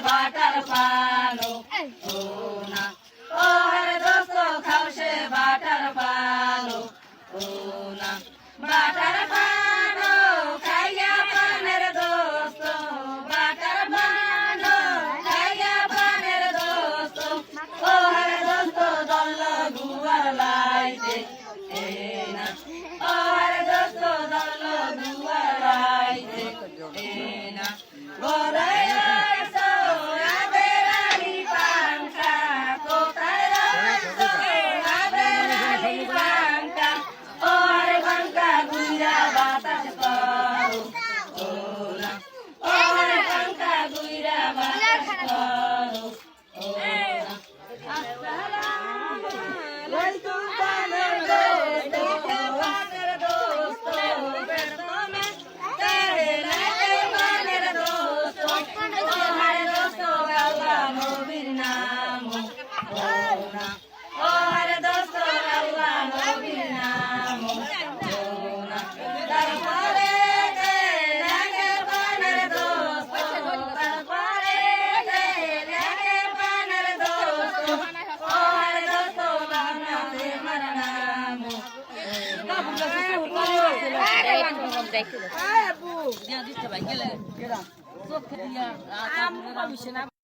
butter পানো ও না ও হরে দোস্ত খাও সে বাটার পানো ও না বাটার পানো খাইয়া পানের দোস্ত বাটার পানো খাইয়া পানের দোস্ত ও হরে দোস্ত দল গুয়ার লাইতে এ না ও হরে দোস্ত দল গুয়ার লাইতে এ না গোরায় আইসো রাধে রানী পাঙ্কা কোথায় রাখছো রাধে রানী পাঙ্কা ও হরে পাঙ্কা গুইরা বাতাস করো ও না ও হরে পাঙ্কা গুইরা বাতাস করো ও না আসসালামু আলাইকুম পানের দোস্ত পানের দোস্ত বেরদমে তেরে লাগে পানের দোস্ত ও হরে দোস্ত আল্লাহ নবীর নাম ও না ও হরে দোস্ত আল্লাহ নবীর নাম ও না তারপরে লাগে পানের দোস্ত তারপরে লাগে পানের দোস্ত ও হরে দোস্ত বানাতে মার নাম